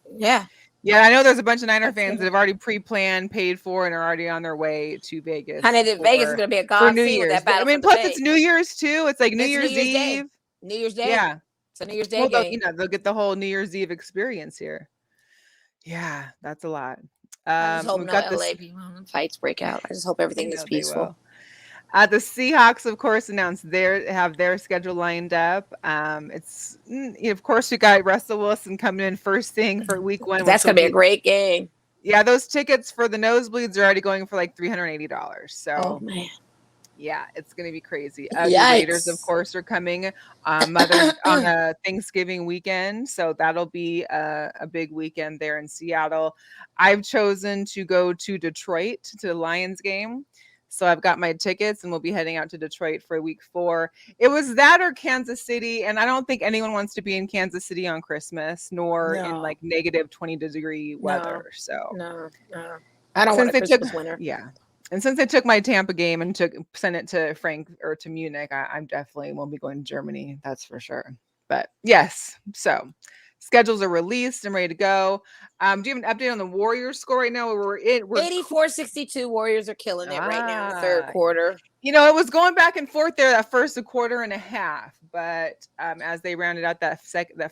Yeah, I know there's a bunch of Niner fans that have already pre-planned, paid for, and are already on their way to Vegas. And Vegas is going to be a god New Year's. I mean, plus it's New Year's too. It's like New Year's Eve. New Year's Day. Yeah, it's a New Year's Day game. They'll get the whole New Year's Eve experience here. Yeah, that's a lot. I just hope no LA fights break out. I just hope everything is peaceful. The Seahawks, of course, announced have their schedule lined up. Of course, we got Russell Wilson coming in first thing for week 1. That's going to be a great game. Yeah, those tickets for the nosebleeds are already going for like $380. So, man. Yeah, it's going to be crazy. The Raiders, of course, are coming on a Thanksgiving weekend. So that'll be a big weekend there in Seattle. I've chosen to go to Detroit to the Lions game. So I've got my tickets and we'll be heading out to Detroit for week 4. It was that or Kansas City. And I don't think anyone wants to be in Kansas City on Christmas, nor in like negative 20-degree weather. No. I don't want a Christmas winter. Yeah. And since I took my Tampa game and sent it to Frank or to Munich, I definitely won't be going to Germany. That's for sure. But yes, so Schedules are released and ready to go. Do you have an update on the Warriors score right now? We're 84-62. Warriors are killing it right now in the third quarter. You know, it was going back and forth there that first quarter and a half, but as they rounded out that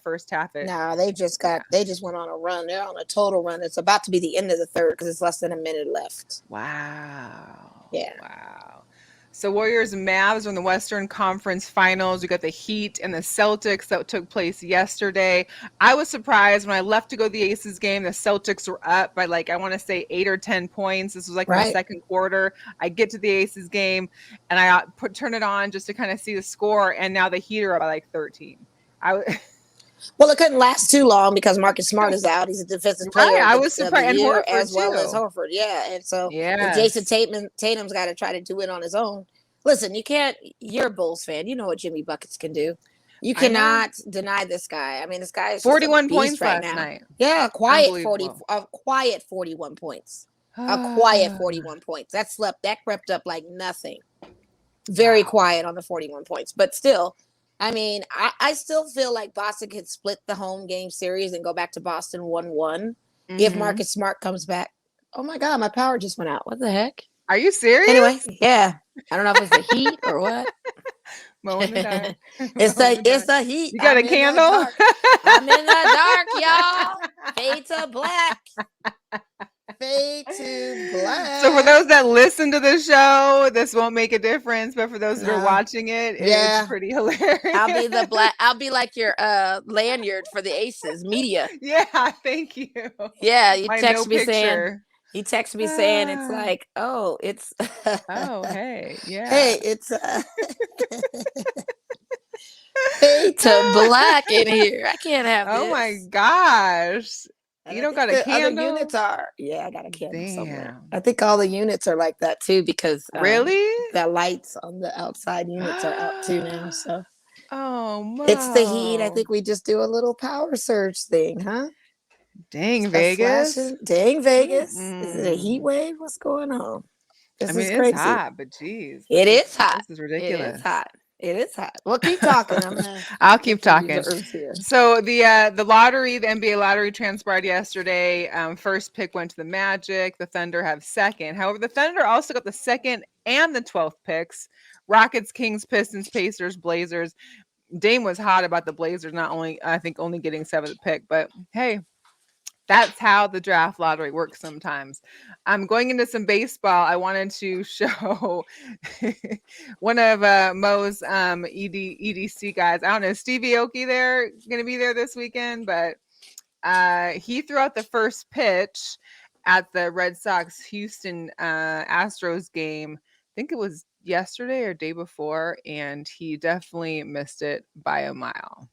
first half, they just went on a run. They're on a total run. It's about to be the end of the third because it's less than a minute left. Wow. Yeah. Wow. So Warriors and Mavs are in the Western Conference Finals. You got the Heat and the Celtics that took place yesterday. I was surprised when I left to go to the Aces game. The Celtics were up by I want to say 8 or 10 points. This was in the second quarter. I get to the Aces game and I turn it on just to kind of see the score. And now the Heat are up by 13. Well, it couldn't last too long because Marcus Smart is out. He's a defensive player. I was surprised. And Horford as well as Horford. Yeah. And so Jason Tatum's got to try to do it on his own. Listen, you can't. You're a Bulls fan. You know what Jimmy Buckets can do. You cannot deny this guy. I mean, this guy is 41 points right last night. Yeah, quiet 41 points. A quiet 41 points. That crept up like nothing. Very quiet on the 41 points, but still. I mean, I still feel like Boston could split the home game series and go back to Boston 1-1 if Marcus Smart comes back. Oh my God, my power just went out. What the heck? Are you serious? Anyway, yeah. I don't know if it's the heat or what. Mo in the dark. It's the heat. You got a candle? I'm in the dark, y'all. Fade to black. Fade to black. So for those that listen to the show, this won't make a difference. But for those that are watching it, it's pretty hilarious. I'll be like your lanyard for the Aces media. Yeah, thank you. Yeah, you text me saying. He texted me saying it's like, oh, it's hey, yeah. Hey, it's hey to black in here. I can't have this. Oh my gosh. You don't got a candle? Other units are. Yeah, I got a candle somewhere. I think all the units are like that too because really? The lights on the outside units are out too now. So Mo. It's the heat. I think we just do a little power surge thing, huh? Dang Vegas. Dang Vegas. Is it a heat wave? What's going on? This is crazy. It's hot, but geez. It is hot. This is ridiculous. It is hot. Well, keep talking. I'll keep talking. So the lottery, the NBA lottery transpired yesterday. First pick went to the Magic. The Thunder have second. However, the Thunder also got the second and the 12th picks. Rockets, Kings, Pistons, Pacers, Blazers. Dame was hot about the Blazers only getting 7th pick, but hey, that's how the draft lottery works sometimes. Going into some baseball, I wanted to show one of Mo's EDC guys. I don't know, Stevie Aoki there going to be there this weekend, but he threw out the first pitch at the Red Sox Houston Astros game. I think it was yesterday or day before, and he definitely missed it by a mile.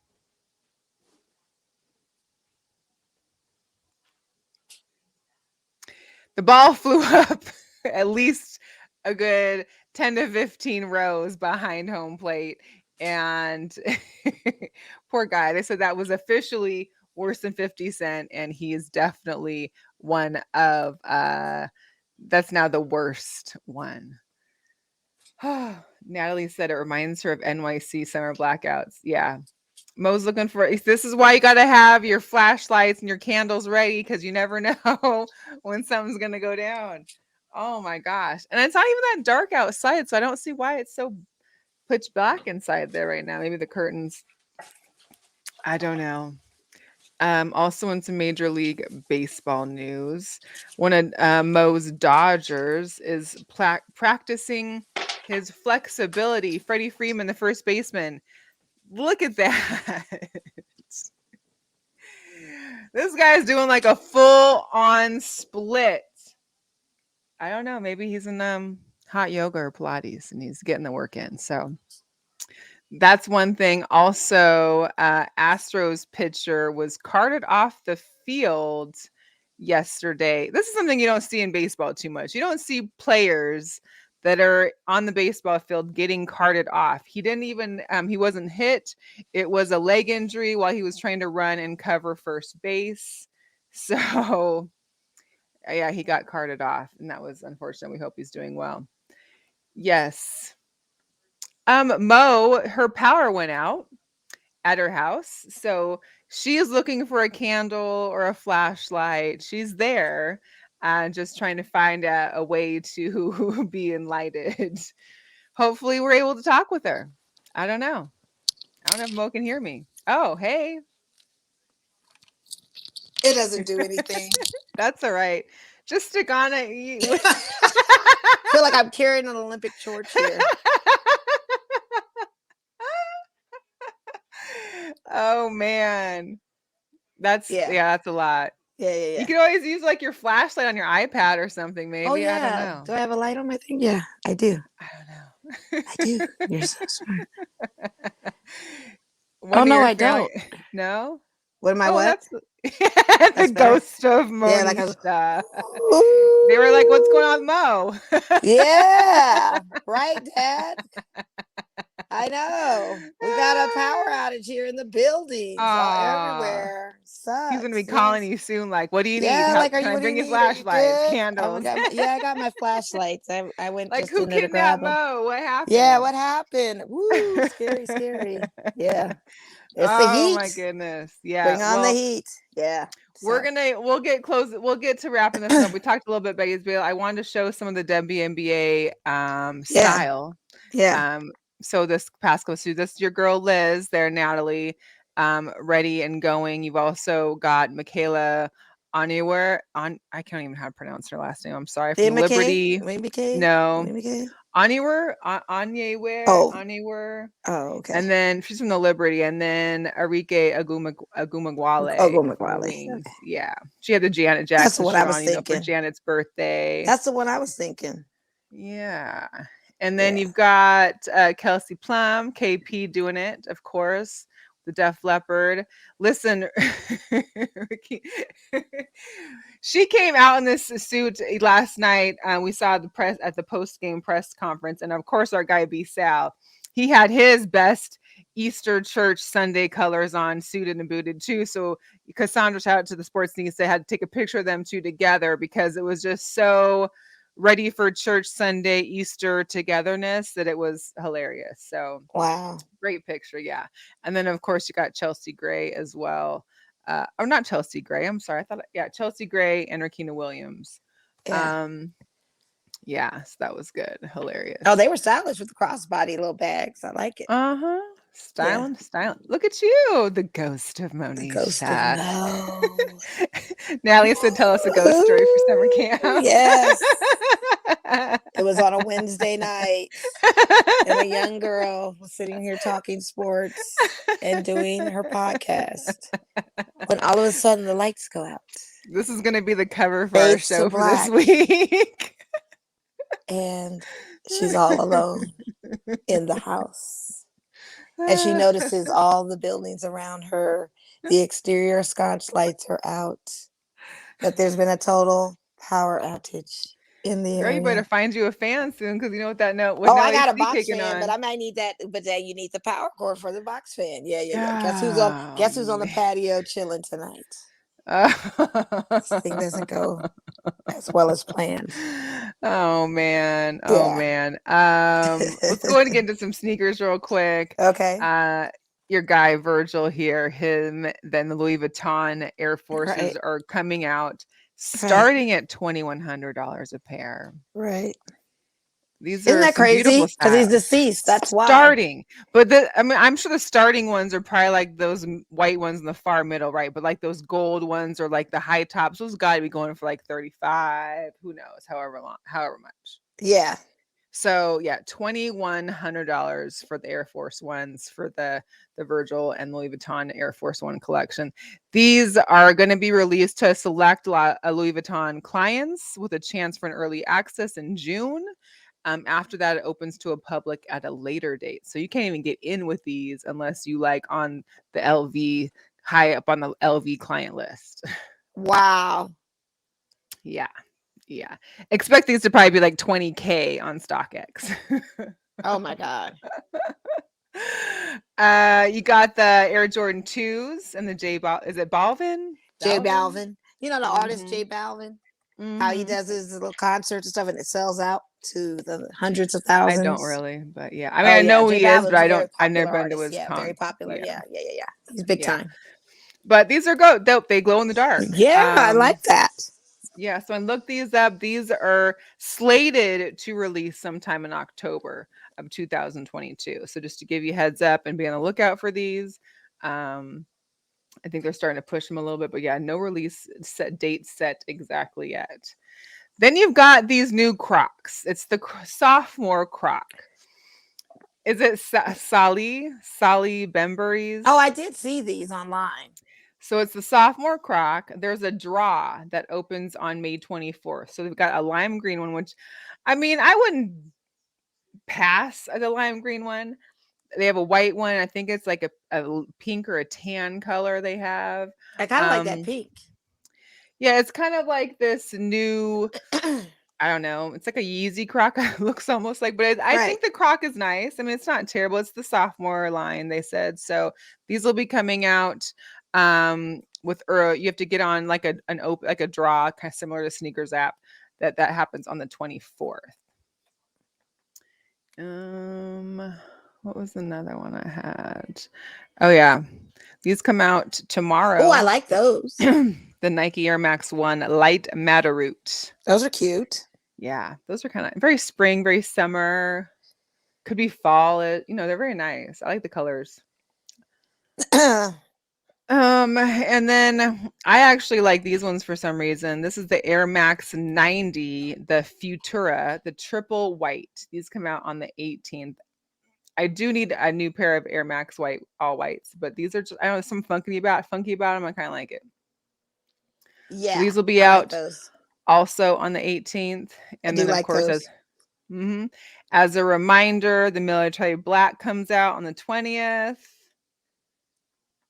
The ball flew up at least a good 10 to 15 rows behind home plate. And poor guy, they said that was officially worse than 50 Cent. And he is definitely one of, that's now the worst one. Natalie said it reminds her of NYC summer blackouts. Yeah. Mo's looking for, this is why you got to have your flashlights and your candles ready because you never know when something's going to go down. Oh my gosh. And it's not even that dark outside, so I don't see why it's so pitch black inside there right now. Maybe the curtains. I don't know. Also in some Major League Baseball news, one of Mo's Dodgers is practicing his flexibility. Freddie Freeman, the first baseman. Look at that. This guy's doing like a full-on split. I don't know. Maybe he's in hot yoga or Pilates and he's getting the work in. So that's one thing. Also, Astros pitcher was carted off the field yesterday. This is something you don't see in baseball too much. You don't see players that are on the baseball field getting carted off. He didn't even, he wasn't hit. It was a leg injury while he was trying to run and cover first base. So yeah, he got carted off and that was unfortunate. We hope he's doing well. Yes. Mo, her power went out at her house. So she is looking for a candle or a flashlight. She's there, just trying to find a way to be enlightened. Hopefully, we're able to talk with her. I don't know. I don't know if Mo can hear me. Oh, hey. It doesn't do anything. That's all right. Just stick on it. I feel like I'm carrying an Olympic torch here. Oh man. That's that's a lot. Yeah. You can always use like your flashlight on your iPad or something, maybe. Oh, yeah. I don't know. Do I have a light on my thing? Yeah, I do. I don't know. I do. You're so smart. Oh no, I don't. No? What am I? What? That's the ghost of Monisha. Yeah, they were like, "What's going on with Mo?" Yeah, right, Dad. I know. We got a power outage here in the building. Everywhere. Sucks. He's gonna be calling you soon. Like, what do you need? Like, can I bring you flashlights, candles? I got my flashlights. I went like, just who in there to grab them. Mo? What happened? Yeah, what happened? Woo, scary. Yeah. It's the heat. Oh my goodness. Yeah. Bring on the heat. Yeah. We'll get to wrapping this up. We talked a little bit about Israel. I wanted to show some of the WNBA style. Yeah. So this past couple, so this is your girl Liz there, Natalie, ready and going. You've also got Michaela Onyewer. I can't even know how to pronounce her last name. I'm sorry. From Liberty. No. Onyewer. Onyewer. Oh, okay. And then she's from the Liberty, and then Arike Agumagwale. Okay. Yeah, she had the Janet Jackson. That's what I was thinking. For Janet's birthday. That's the one I was thinking. Yeah. And then you've got Kelsey Plum, KP doing it, of course, the Def Leppard. Listen, she came out in this suit last night. We saw the press at the post-game press conference. And of course, our guy B. Sal, he had his best Easter church Sunday colors on, suited and booted too. So Cassandra, shout out to the sports news, they had to take a picture of them two together because it was just so ready for church Sunday Easter togetherness that it was hilarious. So wow, great picture. Yeah. And then of course you got Chelsea Gray as well. Or not Chelsea Gray, I'm sorry, Chelsea Gray and Rakina Williams. Yeah, so that was good. Hilarious. Oh, they were stylish with the crossbody little bags. I like it. Styling. Look at you, the ghost of Monisha. The ghost of Mo. Natalie said, tell us a ghost story for summer camp. Yes. It was on a Wednesday night, and a young girl was sitting here talking sports and doing her podcast when all of a sudden the lights go out. This is going to be the cover for our show for this week. And she's all alone in the house. And she notices all the buildings around her, the exterior sconce lights are out, that there's been a total power outage in the area. You better find you a fan soon, because you know what that note. I got a box fan, but I might need that. But then you need the power cord for the box fan. Yeah. Guess who's on the patio chilling tonight? This thing doesn't go as well as planned. Oh man. Let's go ahead and get into some sneakers real quick. Okay. Your guy Virgil here, then the Louis Vuitton Air Forces are coming out starting at $2,100 a pair. Right. Isn't that crazy? Because he's deceased. That's why. Starting. But I'm sure the starting ones are probably like those white ones in the far middle, right? But like those gold ones or like the high tops, those got to be going for like 35. Who knows? However much. Yeah. So yeah, $2,100 for the Air Force Ones for the Virgil and Louis Vuitton Air Force One collection. These are going to be released to select Louis Vuitton clients with a chance for an early access in June. After that, it opens to a public at a later date. So you can't even get in with these unless you like on the LV, high up on the LV client list. Wow. Yeah. Expect these to probably be like $20,000 on StockX. Oh my God. You got the Air Jordan 2s and the is it Balvin? J Balvin. You know the artist J Balvin? how he does his little concerts and stuff, and it sells out to the hundreds of thousands. I don't really, but yeah. I mean, I know who he is, but I've never been to his con. Very popular. Yeah. He's big time. But these are dope. They glow in the dark. Yeah, I like that. Yeah, so I looked these up. These are slated to release sometime in October of 2022. So just to give you a heads up and be on the lookout for these. I think they're starting to push them a little bit, but yeah, no release date set exactly yet. Then you've got these new Crocs. It's the sophomore Croc. Is it Sally Bembury's? Oh, I did see these online. So it's the sophomore Croc. There's a draw that opens on May 24th. So they've got a lime green one, which, I mean, I wouldn't pass the lime green one. They have a white one. I think it's like a pink or a tan color they have. I kind of like that pink. Yeah, it's kind of like this new, I don't know. It's like a Yeezy Croc. Looks almost like, but I think the Croc is nice. I mean, it's not terrible. It's the sophomore line, they said. So these will be coming out with Earl. You have to get on like a draw, kind of similar to Sneakers app. That happens on the 24th. What was another one I had? Oh yeah, these come out tomorrow. Oh, I like those. The Nike Air Max 1 Light Matterroot. Those are cute. Yeah, those are kind of very spring, very summer. Could be fall. They're very nice. I like the colors. And then I actually like these ones for some reason. This is the Air Max 90, the Futura, the triple white. These come out on the 18th. I do need a new pair of Air Max white, all whites, but these are just, I don't know, some funky about them. I kind of like it. Yeah. So these will be out also on the 18th. And then, of course, as a reminder, the Military Black comes out on the 20th.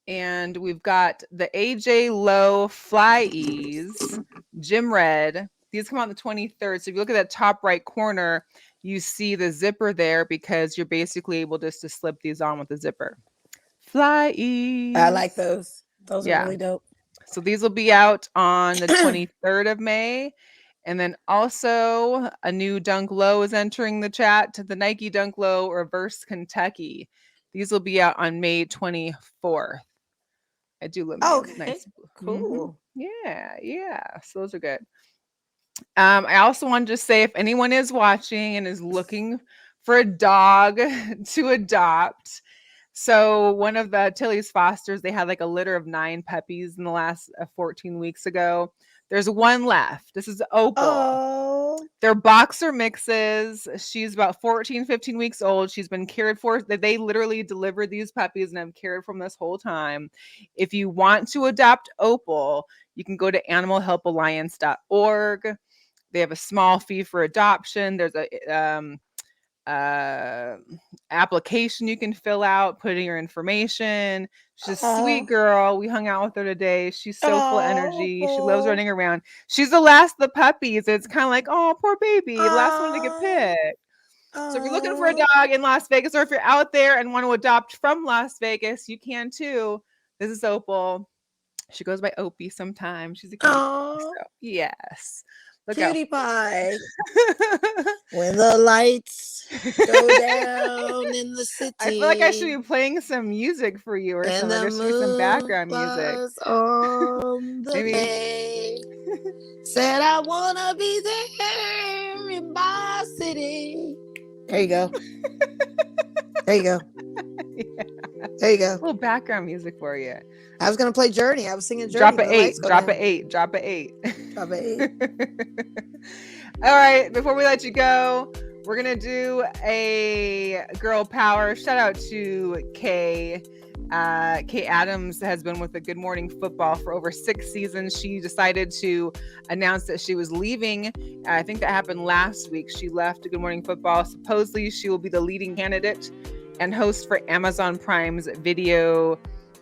And we've got the AJ Low Fly Ease Gym Red. These come out on the 23rd. So if you look at that top right corner, you see the zipper there because you're basically able just to slip these on with the zipper. Fly Ease. I like those. Those are really dope. So these will be out on the 23rd of May. And then also a new Dunk Low is entering the chat. The Nike Dunk Low Reverse Kentucky. These will be out on May 24th. I do love nice. Cool. Yeah. So those are good. I also want to just say if anyone is watching and is looking for a dog to adopt. So one of the Tilly's Fosters, they had like a litter of 9 puppies in the last 14 weeks ago. There's one left. This is Opal. Oh. They're boxer mixes. She's about 14, 15 weeks old. She's been cared for. They literally delivered these puppies and have cared for them this whole time. If you want to adopt Opal, you can go to animalhelpalliance.org. They have a small fee for adoption. There's a application you can fill out, put in your information. She's a sweet girl. We hung out with her today. She's so full of energy. She loves running around. She's the last of the puppies. It's kind of like, oh, poor baby, the last one to get picked. So if you're looking for a dog in Las Vegas, or if you're out there and want to adopt from Las Vegas, you can too. This is Opal. She goes by Opie sometimes. She's a cutie. So, yes. Look Cutie pie. When the lights go down in the city. I feel like I should be playing some music for you or something. There should be some background music. On the bay. Said I wanna be there in my city. There you go. There you go. Yeah. There you go. A little background music for you. I was gonna play Journey. I was singing Journey. Drop an 8. Drop an 8. Drop an 8. Drop an 8. All right. Before we let you go, we're gonna do a girl power. Shout out to Kay. Kay Adams has been with the Good Morning Football for over 6 seasons. She decided to announce that she was leaving. I think that happened last week. She left Good Morning Football. Supposedly, she will be the leading candidate and host for Amazon Prime's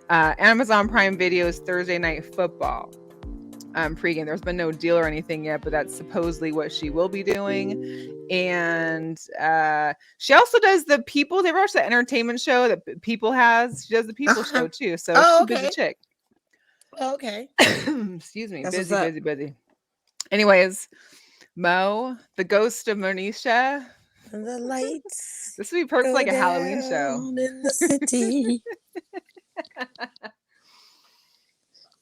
Amazon Prime Video's Thursday Night Football pregame. There's been no deal or anything yet, but that's supposedly what she will be doing. And she also does the People. They watch the entertainment show that People has. She does the People show too. So she's a busy chick. Okay. Excuse me. That's busy. Anyways, Mo, the ghost of Monisha. And the lights. This would be perfect like a Halloween show. In the city.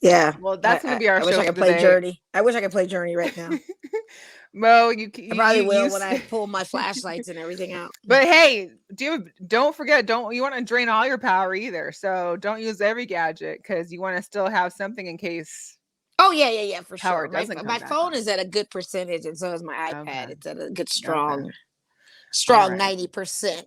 Yeah. Well, that's going to be our show. I wish I could play Journey. I wish I could play Journey right now. Mo, I probably will when I pull my flashlights and everything out. But hey, don't forget, you want to drain all your power either. So don't use every gadget because you want to still have something in case. Oh yeah, for power sure. My phone is at a good percentage, and so is my iPad. Okay. It's at a good strong right. 90%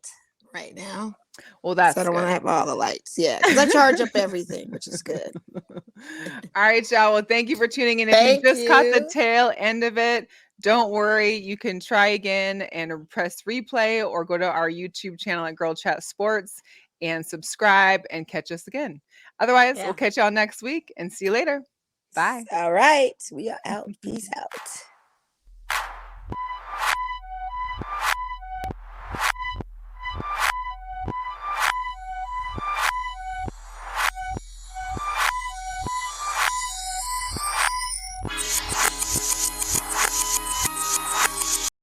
right now. Well, that's so I don't want to have all the lights. Yeah, because I charge up everything, which is good. All right, y'all. Well, thank you for tuning in. If you just caught the tail end of it, don't worry. You can try again and press replay or go to our YouTube channel at Girl Chat Sports and subscribe and catch us again. Otherwise, we'll catch y'all next week and see you later. Bye. All right. We are out. Peace out.